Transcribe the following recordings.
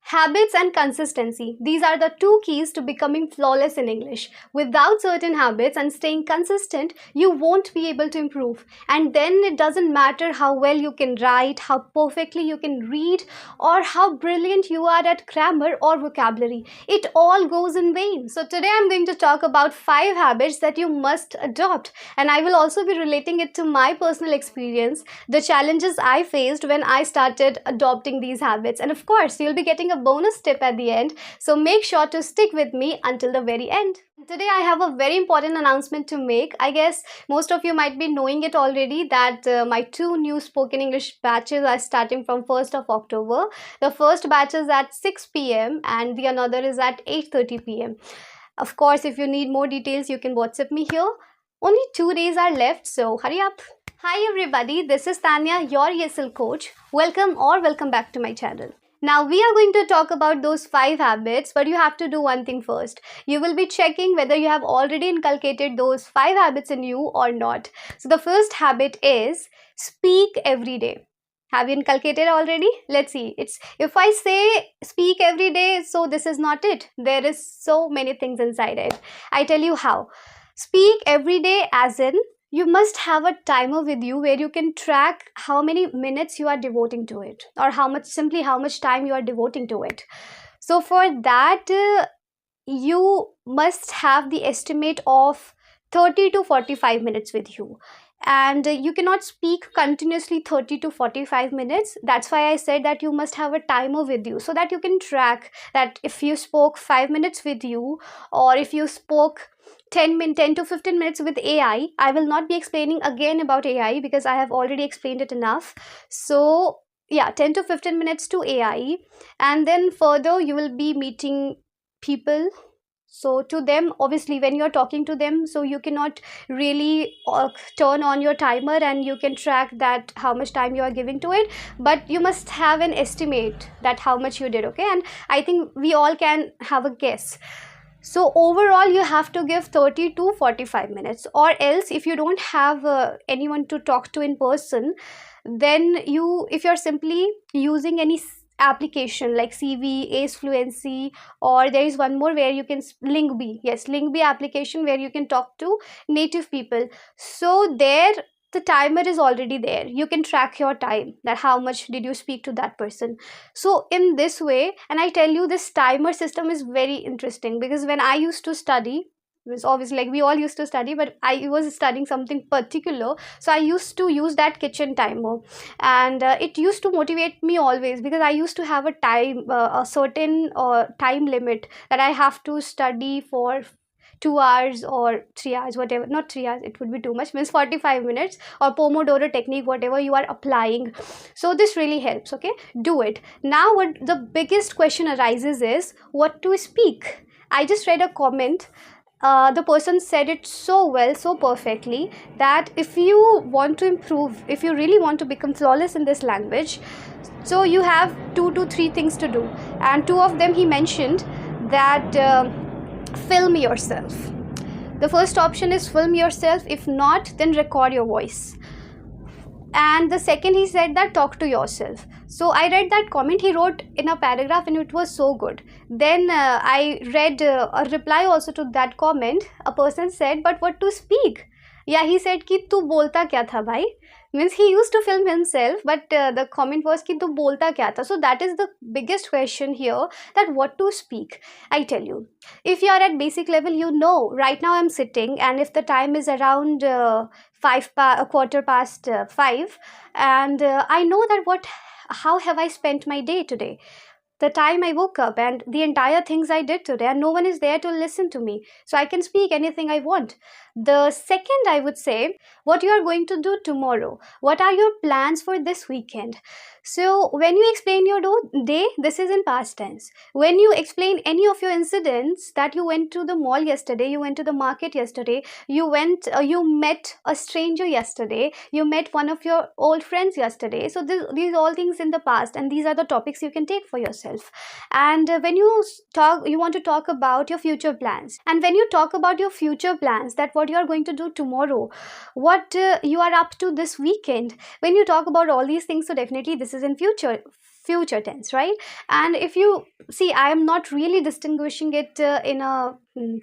Habits and consistency. These are the two keys to becoming flawless in English. Without certain habits and staying consistent, you won't be able to improve. And then it doesn't matter how well you can write, how perfectly you can read, or how brilliant you are at grammar or vocabulary. It all goes in vain. So today I'm going to talk about 5 habits that you must adopt. And I will also be relating it to my personal experience, the challenges I faced when I started adopting these habits. And of course, you'll be getting a bonus tip at the end, so make sure to stick with me until the very end. Today I have a very important announcement to make. I guess most of you might be knowing it already that my 2 new spoken English batches are starting from 1st of October. The first batch is at 6 p.m. and the another is at 8:30 p.m. Of course, if you need more details, you can WhatsApp me here. Only 2 days are left, so hurry up. Hi everybody, this is Tanya, your ESL coach. Welcome back to my channel. Now we are going to talk about those 5 habits, but you have to do one thing first. You will be checking whether you have already inculcated those 5 habits in you or not. So the first habit is speak every day. Have you inculcated already? Let's see. If I say speak every day, so this is not it. There is so many things inside it. I tell you how. Speak every day as in you must have a timer with you where you can track how many minutes you are devoting to it, or how much time you are devoting to it. So for that, you must have the estimate of 30 to 45 minutes with you. And you cannot speak continuously 30 to 45 minutes. That's why I said that you must have a timer with you, so that you can track that if you spoke 5 minutes with you, or if you spoke 10 to 15 minutes with AI. I will not be explaining again about AI because I have already explained it enough. So yeah, 10 to 15 minutes to AI, and then further you will be meeting people. So to them, obviously when you're talking to them, so you cannot really turn on your timer and you can track that how much time you are giving to it, but you must have an estimate that how much you did. Okay, and I think we all can have a guess. So overall you have to give 30 to 45 minutes, or else if you don't have anyone to talk to in person, then if you're simply using any application like CV, Ace Fluency, or there is one more where you can Linkbee application where you can talk to native people. So there the timer is already there. You can track your time, that how much did you speak to that person. So in this way, and I tell you, this timer system is very interesting, because when I used to study, it was obviously like we all used to study, but I was studying something particular, so I used to use that kitchen timer, and it used to motivate me always, because I used to have a certain time limit that I have to study for 2 hours or 3 hours, whatever. Not 3 hours, it would be too much, means 45 minutes, or Pomodoro technique, whatever you are applying. So this really helps. Okay, do it. Now what the biggest question arises is what to speak. I just read a comment. The person said it so well, so perfectly, that if you want to improve, if you really want to become flawless in this language, so you have 2 to 3 things to do, and 2 of them he mentioned that film yourself. The first option is film yourself. If not, then record your voice. And the second, he said that talk to yourself. So I read that comment he wrote in a paragraph, and it was so good. Then I read a reply also to that comment. A person said, but what to speak? Yeah, he said कि तू बोलता क्या था भाई? Means he used to film himself, but the comment was कि तू बोलता क्या था? So that is the biggest question here, that what to speak. I tell you, if you are at basic level, you know, right now I'm sitting, and if the time is around a quarter past 5, and I know that how have I spent my day today? The time I woke up and the entire things I did today, and no one is there to listen to me, so I can speak anything I want. The second, I would say, what you are going to do tomorrow. What are your plans for this weekend? So when you explain your day, this is in past tense. When you explain any of your incidents, that you went to the mall yesterday, you went to the market yesterday, you met a stranger yesterday, you met one of your old friends yesterday. So these all things in the past, and these are the topics you can take for yourself. And when you want to talk about your future plans. And when you talk about your future plans, that what you are going to do tomorrow, what you are up to this weekend, when you talk about all these things, so definitely this is in future. future tense, right? And if you see, I am not really distinguishing it in a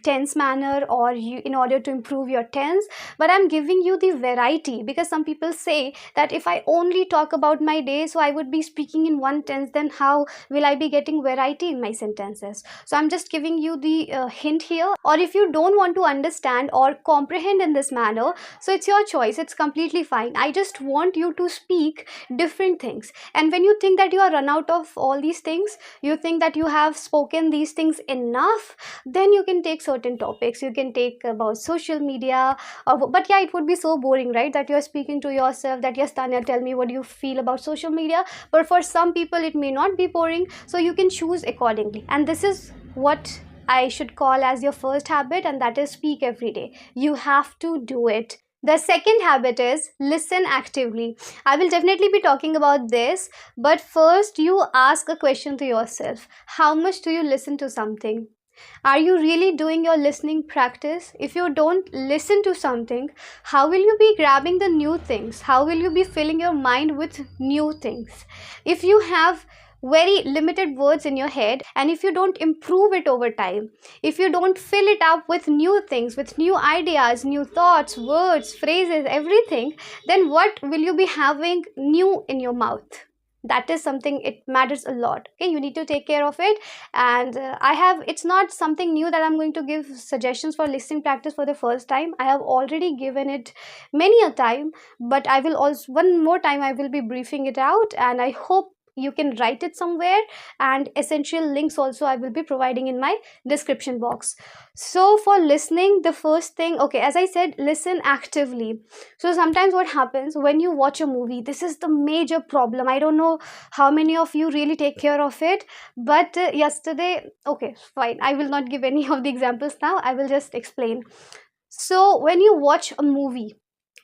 tense manner, or in order to improve your tense, but I'm giving you the variety, because some people say that if I only talk about my day, so I would be speaking in one tense, then how will I be getting variety in my sentences? So I'm just giving you the hint here. Or if you don't want to understand or comprehend in this manner, so it's your choice, it's completely fine. I just want you to speak different things, and when you think that you are run out of all these things, you think that you have spoken these things enough, then you can take certain topics. You can take about social media, but yeah, it would be so boring, right, that you are speaking to yourself that, yes Tanya, tell me what you feel about social media. But for some people it may not be boring, so you can choose accordingly. And this is what I should call as your first habit, and that is speak every day. You have to do it. The second habit is listen actively. I will definitely be talking about this, but first you ask a question to yourself. How much do you listen to something? Are you really doing your listening practice? If you don't listen to something, how will you be grabbing the new things? How will you be filling your mind with new things? If you have very limited words in your head, and if you don't improve it over time, if you don't fill it up with new things, with new ideas, new thoughts, words, phrases, everything, then what will you be having new in your mouth? That is something, it matters a lot. Okay, you need to take care of it. And it's not something new that I'm going to give suggestions for listening practice for the first time. I have already given it many a time, but I will also, one more time, I will be briefing it out, and I hope you can write it somewhere, and essential links also I will be providing in my description box. So for listening, the first thing, okay, as I said, listen actively. So sometimes what happens when you watch a movie, this is the major problem. I don't know how many of you really take care of it, but yesterday, okay, fine, I will not give any of the examples now, I will just explain. So when you watch a movie,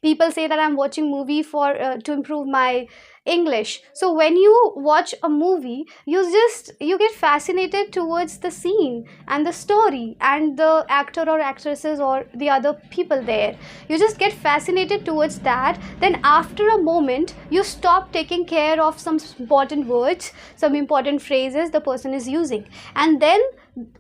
people say that I'm watching movie for to improve my English. So when you watch a movie, you get fascinated towards the scene and the story and the actor or actresses or the other people there. You just get fascinated towards that. Then after a moment, you stop taking care of some important words, some important phrases the person is using. And then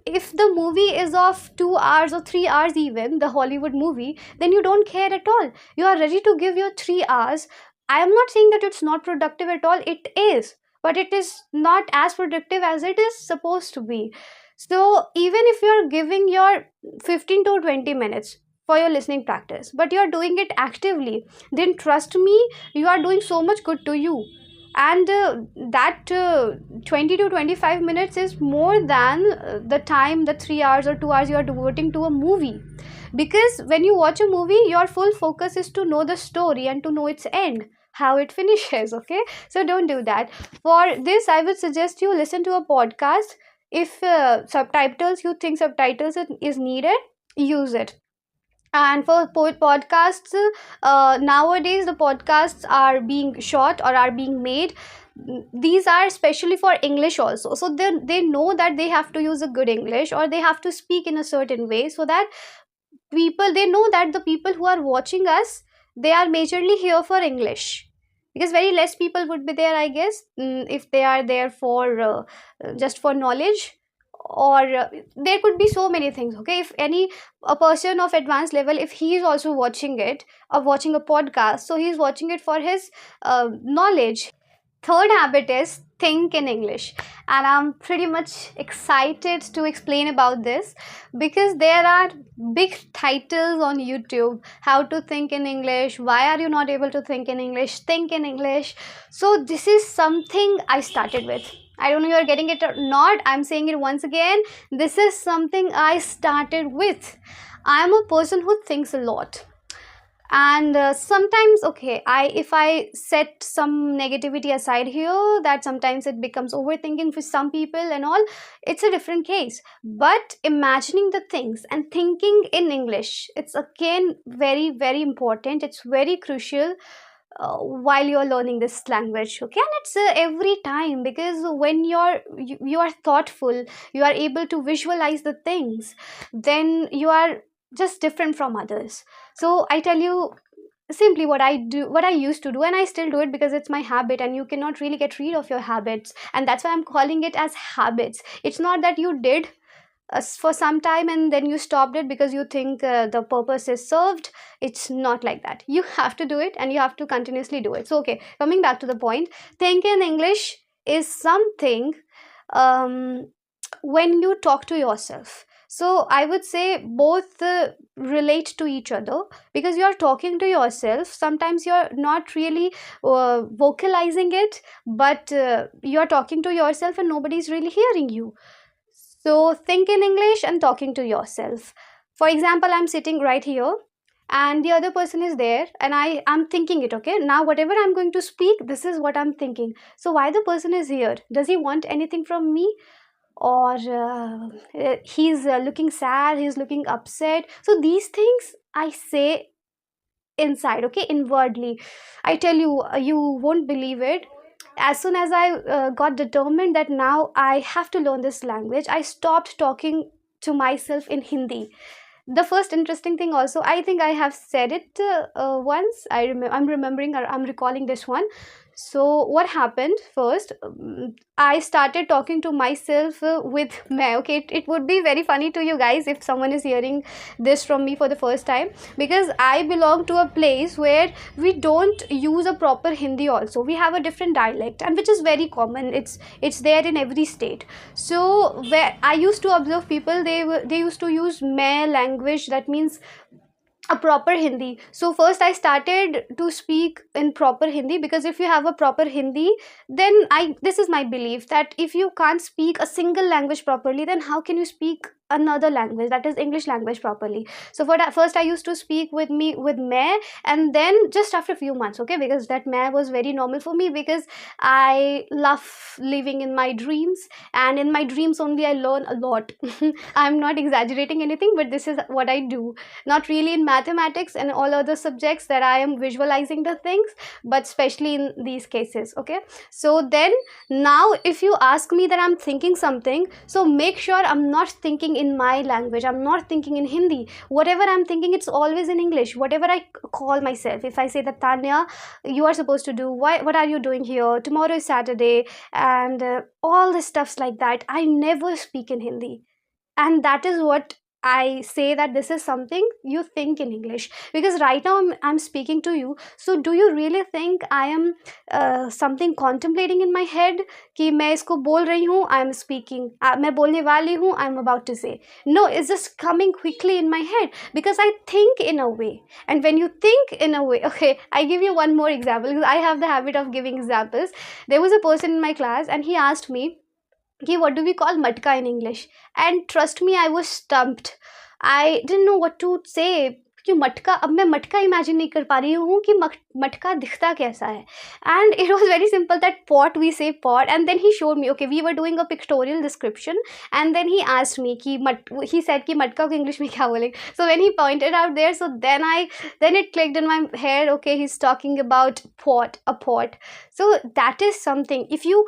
if the movie is of 2 hours or 3 hours, even the Hollywood movie, then you don't care at all. You are ready to give your 3 hours. I am not saying that it's not productive at all, it is, but it is not as productive as it is supposed to be. So even if you're giving your 15 to 20 minutes for your listening practice, but you're doing it actively, then trust me, you are doing so much good to you. And that 20 to 25 minutes is more than the time, the 3 hours or 2 hours you are devoting to a movie. Because when you watch a movie, your full focus is to know the story and to know its end, how it finishes. Okay, so don't do that. For this, I would suggest you listen to a podcast. If subtitles, you think subtitles is needed, use it. And for podcasts, nowadays the podcasts are being shot or are being made. These are especially for English also, so they know that they have to use a good English, or they have to speak in a certain way, so that they know that the people who are watching us, they are majorly here for English, because very less people would be there, I guess, if they are there for just for knowledge. Or there could be so many things. Okay, if a person of advanced level, if he is also watching it, or watching a podcast, so he is watching it for his knowledge. Third habit is think in English, and I'm pretty much excited to explain about this, because there are big titles on YouTube: how to think in English, why are you not able to think in English, think in English. So this is something I started with. I don't know if you're getting it or not. I'm saying it once again. This is something I started with. I am a person who thinks a lot. And sometimes, okay, if I set some negativity aside here, that sometimes it becomes overthinking for some people and all, it's a different case. But imagining the things and thinking in English, it's again very, very important. It's very crucial while you're learning this language. Okay, and it's every time, because when you are thoughtful, you are able to visualize the things, then you are just different from others. So I tell you, simply what I do, what I used to do, and I still do it because it's my habit, and you cannot really get rid of your habits, and that's why I'm calling it as habits. It's not that you did for some time and then you stopped it because you think the purpose is served. It's not like that. You have to do it, and you have to continuously do it. So okay, coming back to the point, think in English is something um, when you talk to yourself. So I would say both relate to each other, because you're talking to yourself. Sometimes you're not really vocalizing it, but you're talking to yourself and nobody's really hearing you. So think in English and talking to yourself. For example, I'm sitting right here and the other person is there, and I'm thinking it. Okay, now whatever I'm going to speak, this is what I'm thinking. So why the person is here? Does he want anything from me? Or he's looking sad, he's looking upset. So these things I say inside, okay, inwardly. I tell you, you won't believe it. As soon as I got determined that now I have to learn this language, I stopped talking to myself in Hindi. The first interesting thing also, I think I have said it once. I'm remembering, or I'm recalling this one. So what happened first, I started talking to myself with me. Okay, it would be very funny to you guys if someone is hearing this from me for the first time, because I belong to a place where we don't use a proper Hindi. Also, we have a different dialect, and which is very common. It's there in every state. So where I used to observe people, they used to use me language, that means a proper Hindi. So first I started to speak in proper Hindi, because if you have a proper Hindi, then this is my belief, that if you can't speak a single language properly, then how can you speak another language, that is English language, properly? So for that, first I used to speak with me, and then just after a few months, okay, because that me was very normal for me, because I love living in my dreams, and in my dreams only I learn a lot. I'm not exaggerating anything, but this is what I do. Not really in mathematics and all other subjects that I am visualizing the things, but especially in these cases. Okay, so then now if you ask me that I'm thinking something, so make sure I'm not thinking in my language, I'm not thinking in Hindi. Whatever I'm thinking, it's always in English. Whatever I call myself, if I say that Tanya, you are supposed to do, what are you doing here, tomorrow is Saturday, and all the stuffs like that, I never speak in Hindi. And that is what I say, that this is something you think in English, because right now I'm speaking to you. So do you really think I am something contemplating in my head कि मैं इसको बोल रही हूँ, I'm speaking, मैं बोलने वाली हूँ, I'm about to say? No, it's just coming quickly in my head, because I think in a way. And when you think in a way, okay, I give you one more example, because I have the habit of giving examples. There was a person in my class, and he asked me, what do we call matka in English? And trust me, I was stumped. I didn't know what to say. कि मटका, अब मैं मटका imagine नहीं कर पा रही हूँ कि मटका दिखता कैसा है. And it was very simple, that pot, we say pot. And then he showed me, okay, we were doing a pictorial description, and then he asked me he said कि मटका को English में क्या बोलेंगे. So when he pointed out there, so then it clicked in my head, okay, he's talking about pot, a pot. So that is something, if you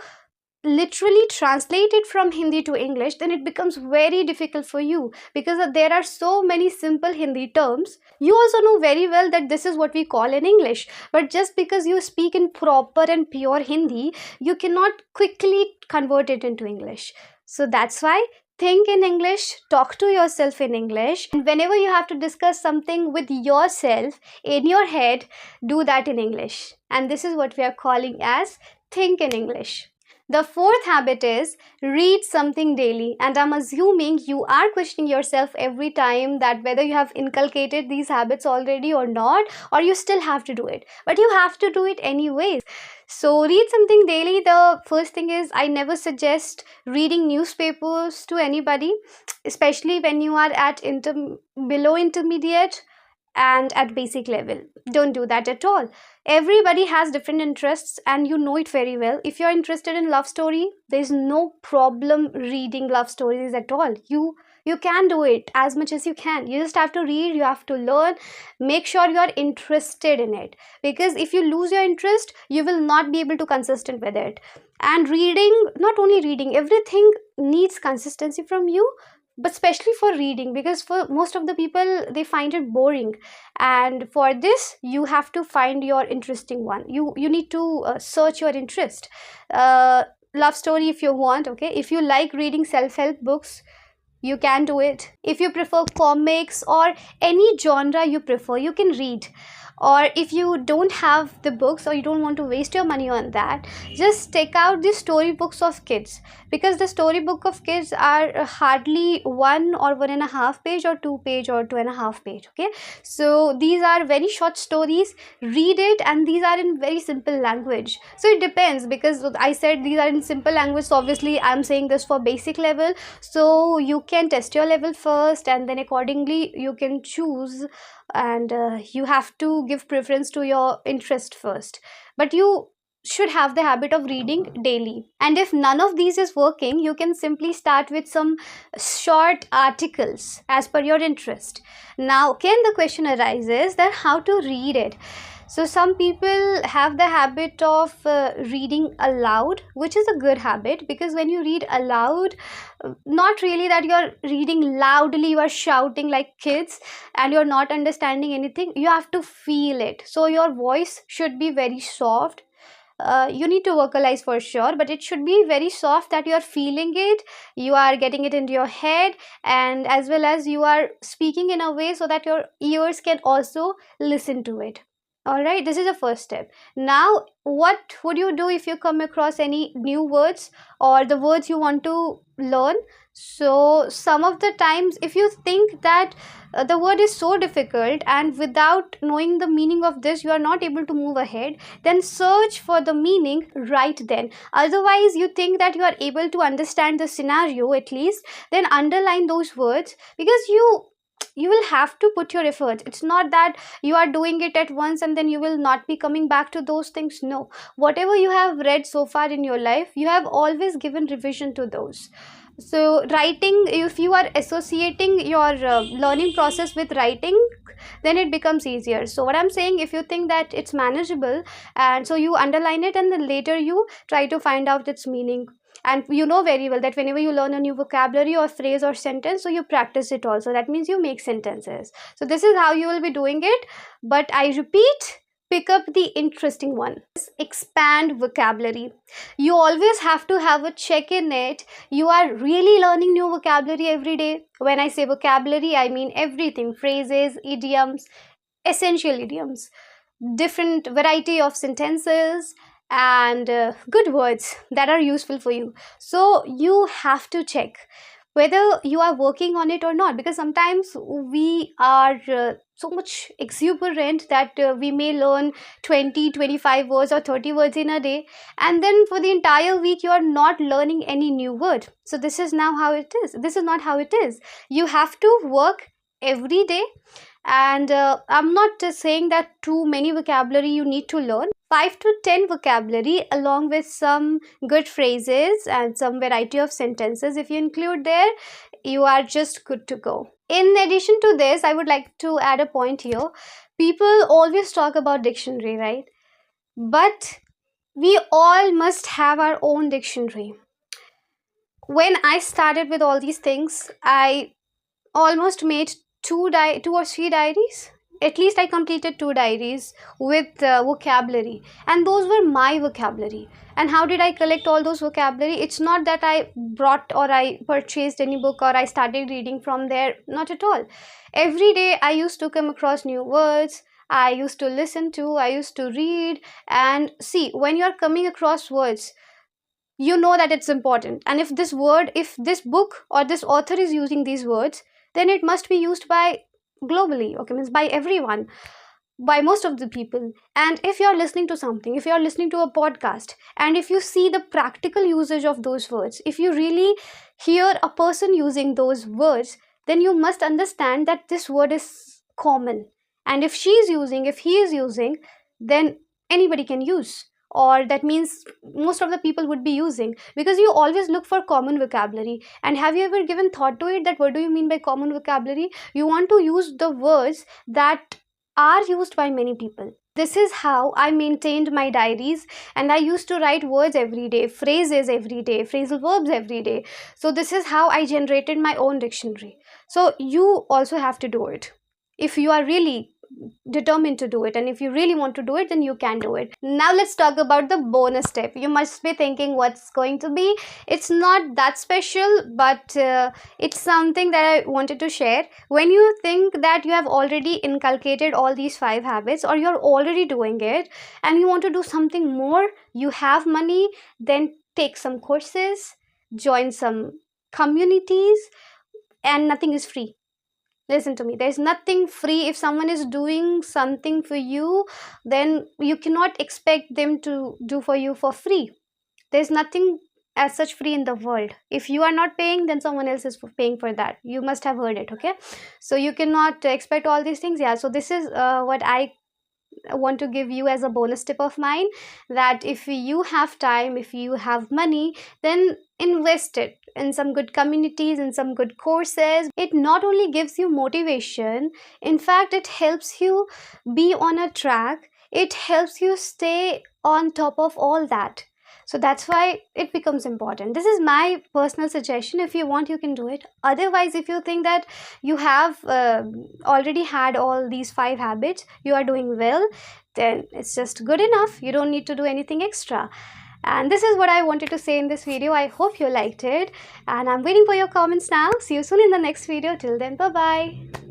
literally translate it from Hindi to English, then it becomes very difficult for you, because there are so many simple Hindi terms. You also know very well that this is what we call in English, but just because you speak in proper and pure Hindi, you cannot quickly convert it into English. So that's why think in English, talk to yourself in English, and whenever you have to discuss something with yourself in your head, do that in English. And this is what we are calling as think in English. The fourth habit is read something daily, and I'm assuming you are questioning yourself every time that whether you have inculcated these habits already or not, or you still have to do it, but you have to do it anyways. So read something daily. The first thing is, I never suggest reading newspapers to anybody, especially when you are at below intermediate and at basic level. Don't do that at all. Everybody has different interests, and you know it very well. If you're interested in love story, there's no problem reading love stories at all. You can do it as much as you can. You just have to read, you have to learn. Make sure you're interested in it, because if you lose your interest, you will not be able to consistent with it. And reading, not only reading, everything needs consistency from you. but especially for reading, because for most of the people they find it boring, and for this you have to find your interesting one. You need to search your interest. uh, Love story if you want, okay, if you like reading self-help books, you can do it. If you prefer comics or any genre you prefer, you can read. Or if you don't have the books, or you don't want to waste your money on that, just take out the storybooks of kids, because the storybook of kids are hardly 1 or 1.5 page, or 2 page, or 2.5 page, okay. So these are very short stories. Read it, and these are in very simple language. So it depends, because I said these are in simple language, so obviously I'm saying this for basic level. So you can test your level first, and then accordingly you can choose. And you have to give preference to your interest first, but you should have the habit of reading daily. And if none of these is working, you can simply start with some short articles as per your interest. Now again the question arises that how to read it. So some people have the habit of reading aloud, which is a good habit, because when you read aloud, not really that you're reading loudly, you are shouting like kids and you're not understanding anything. You have to feel it. So your voice should be very soft. You need to vocalize for sure, but it should be very soft, that you are feeling it, you are getting it into your head, and as well as you are speaking in a way so that your ears can also listen to it. All right, this is the first step. Now what would you do if you come across any new words or the words you want to learn? So some of the times, if you think that the word is so difficult, and without knowing the meaning of this you are not able to move ahead, then search for the meaning right then. Otherwise you think that you are able to understand the scenario at least, then underline those words, because you will have to put your efforts. It's not that you are doing it at once and then you will not be coming back to those things. No, whatever you have read so far in your life, you have always given revision to those. So writing, if you are associating your learning process with writing, then it becomes easier. So what I'm saying, if you think that it's manageable, and so you underline it, and then later you try to find out its meaning. And you know very well that whenever you learn a new vocabulary or phrase or sentence, so you practice it also. That means you make sentences. So this is how you will be doing it. But I repeat, pick up the interesting one. Expand vocabulary. You always have to have a check in it. You are really learning new vocabulary every day. When I say vocabulary, I mean everything: phrases, idioms, essential idioms, different variety of sentences, and good words that are useful for you. So you have to check whether you are working on it or not, because sometimes we are so much exuberant that we may learn 20, 25 words or 30 words in a day, and then for the entire week you are not learning any new word. So this is now how it is. This is not how it is. You have to work every day. And I'm not saying that too many vocabulary you need to learn. 5 to 10 vocabulary along with some good phrases and some variety of sentences, if you include there, you are just good to go. In addition to this, I would like to add a point here. People always talk about dictionary, right? But we all must have our own dictionary. When I started with all these things, I almost made two or three diaries. At least I completed two diaries with vocabulary, and those were my vocabulary. And how did I collect all those vocabulary? It's not that I brought or I purchased any book or I started reading from there. Not at all. Every day I used to come across new words. I used to listen to, I used to read. And see, when you're coming across words, you know that it's important. And if this book or this author is using these words, then it must be used by globally, okay, means by everyone, by most of the people. And if you're listening to something, if you're listening to a podcast, and if you see the practical usage of those words, if you really hear a person using those words, then you must understand that this word is common. And if if he is using, then anybody can use, or that means most of the people would be using, because you always look for common vocabulary. And have you ever given thought to it that what do you mean by common vocabulary? You want to use the words that are used by many people. This is how I maintained my diaries, and I used to write words every day, phrases every day, phrasal verbs every day. So, this is how I generated my own dictionary. So, you also have to do it. If you are really determined to do it, and if you really want to do it, then you can do it. Now let's talk about the bonus step. You must be thinking what's going to be. It's not that special, but it's something that I wanted to share. When you think that you have already inculcated all these 5 habits, or you're already doing it and you want to do something more, you have money, then take some courses, join some communities, and nothing is free. Listen to me, there's nothing free. If someone is doing something for you, then you cannot expect them to do for you for free. There's nothing as such free in the world. If you are not paying, then someone else is paying for that. You must have heard it, okay? So you cannot expect all these things. Yeah, so this is what I want to give you as a bonus tip of mine, that if you have time, if you have money, then invest it in some good communities, in some good courses. It not only gives you motivation, in fact it helps you be on a track, it helps you stay on top of all that. So that's why it becomes important. This is my personal suggestion. If you want, you can do it. Otherwise, if you think that you have already had all these 5 habits, you are doing well, then it's just good enough. You don't need to do anything extra. And this is what I wanted to say in this video. I hope you liked it, and I'm waiting for your comments now. See you soon in the next video. Till then, bye bye.